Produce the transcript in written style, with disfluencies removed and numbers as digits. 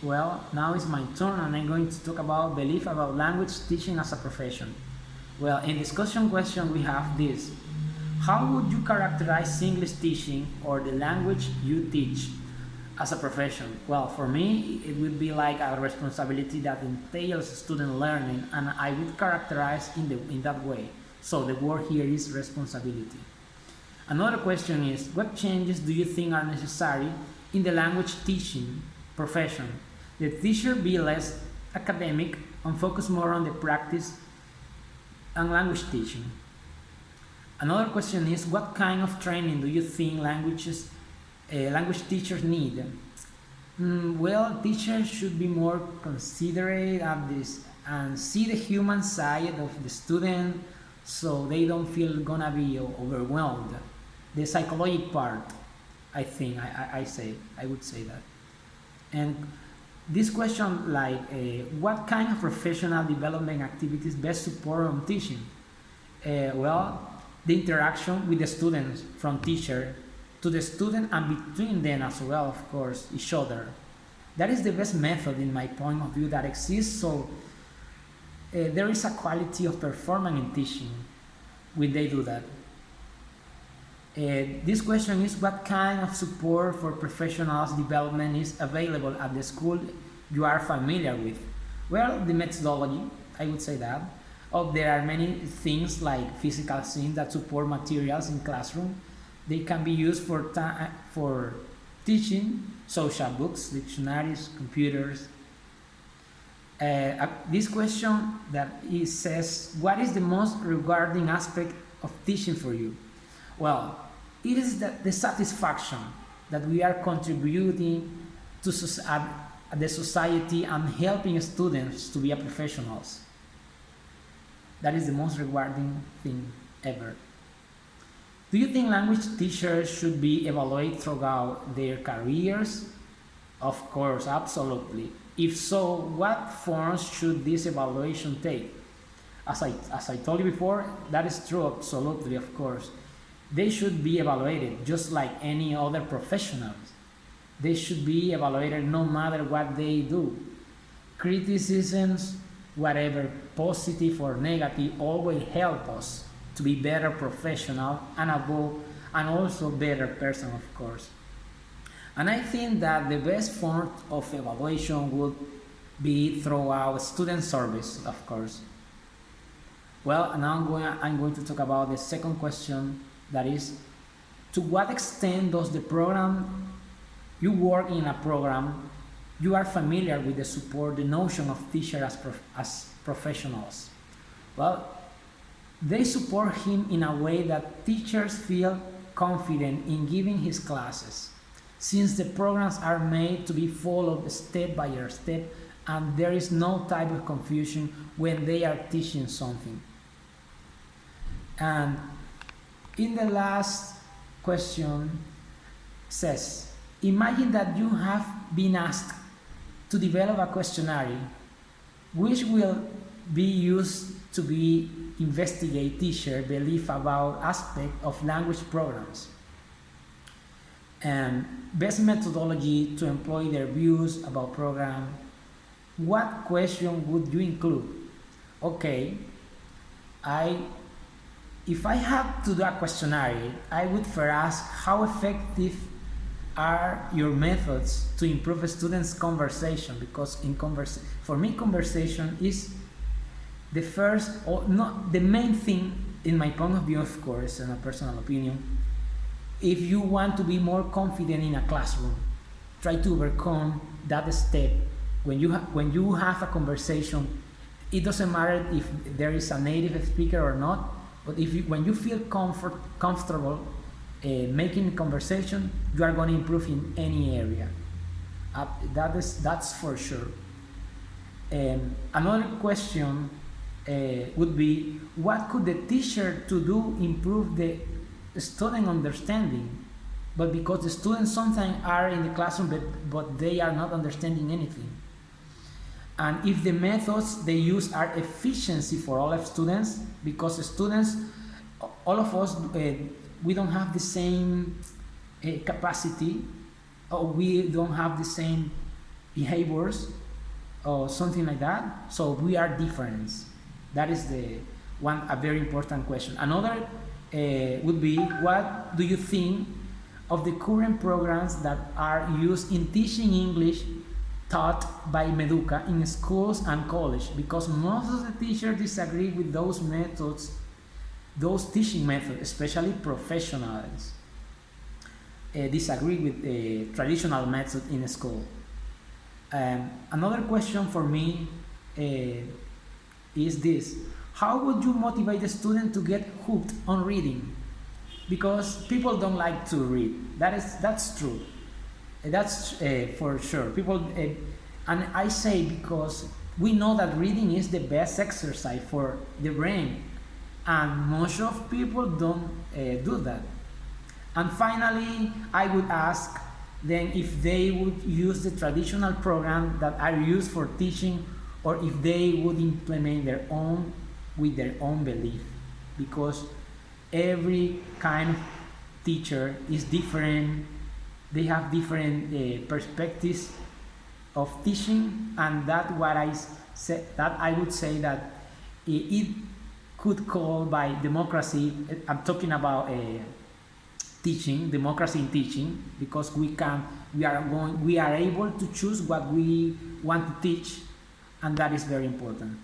Well, now it's my turn and I'm going to talk about belief about language teaching as a profession. Well, in discussion question we have this. How would you characterize English teaching or the language you teach as a profession? Well, for me, it would be like a responsibility that entails student learning and I would characterize in that way. So the word here is responsibility. Another question is, what changes do you think are necessary in the language teaching profession? The teacher be less academic and focus more on the practice and language teaching. Another question is, what kind of training do you think language teachers need? Well, teachers should be more considerate of this and see the human side of the student so they don't feel gonna be overwhelmed. The psychological part, I think, I would say that. And this question, like, what kind of professional development activities best support on teaching? Well, the interaction with the students from teacher to the student and between them as well, of course, each other. That is the best method in my point of view that exists. So there is a quality of performance in teaching when they do that. This question is, what kind of support for professionals development is available at the school you are familiar with? Well, the methodology, I would say that. There are many things like physical things that support materials in classroom. They can be used for teaching, social books, dictionaries, computers. This question that it says, what is the most rewarding aspect of teaching for you? Well, it is the satisfaction that we are contributing to the society and helping students to be a professionals. That is the most rewarding thing ever. Do you think language teachers should be evaluated throughout their careers? Of course, absolutely. If so, what forms should this evaluation take? As I told you before, that is true, absolutely, of course. They should be evaluated just like any other professionals. They should be evaluated no matter what they do. Criticisms, whatever positive or negative, always help us to be better professional and also better person, of course. And I think that the best form of evaluation would be throughout student service, of course. Well, now I'm going to talk about the second question, that is, to what extent does the program you work in a program you are familiar with the notion of teacher as professionals? Well, they support him in a way that teachers feel confident in giving his classes, since the programs are made to be followed step by step and there is no type of confusion when they are teaching something. And in the last question says, imagine that you have been asked to develop a questionnaire which will be used to be investigate teacher belief about aspect of language programs and best methodology to employ their views about program. What question would you include? Okay, if I have to do a questionnaire, I would first ask how effective are your methods to improve a student's conversation, because for me conversation is the first or not the main thing in my point of view, of course, and a personal opinion. If you want to be more confident in a classroom, try to overcome that step. When you have a conversation, it doesn't matter if there is a native speaker or not, but when you feel comfortable making a conversation, you are going to improve in any area. That's for sure. Another question would be, what could the teacher to do improve the student understanding? But because the students sometimes are in the classroom but they are not understanding anything. And if the methods they use are efficiency for all of students, because the students, all of us, we don't have the same capacity, or we don't have the same behaviors or something like that. So we are different. That is the one a very important question. Another would be, what do you think of the current programs that are used in teaching English taught by Meduca in schools and college? Because most of the teachers disagree with those methods, those teaching methods, especially professionals disagree with the traditional method in school. Another question for me is this: how would you motivate the student to get hooked on reading? Because people don't like to read. That's true. That's for sure. People, and I say because we know that reading is the best exercise for the brain, and most of people don't do that. And finally, I would ask them if they would use the traditional program that are used for teaching, or if they would implement their own with their own belief, because every kind of teacher is different. They have different perspectives of teaching, and that what I say, that I would say that it could call by democracy. I'm talking about teaching, democracy in teaching, because we are able to choose what we want to teach, and that is very important.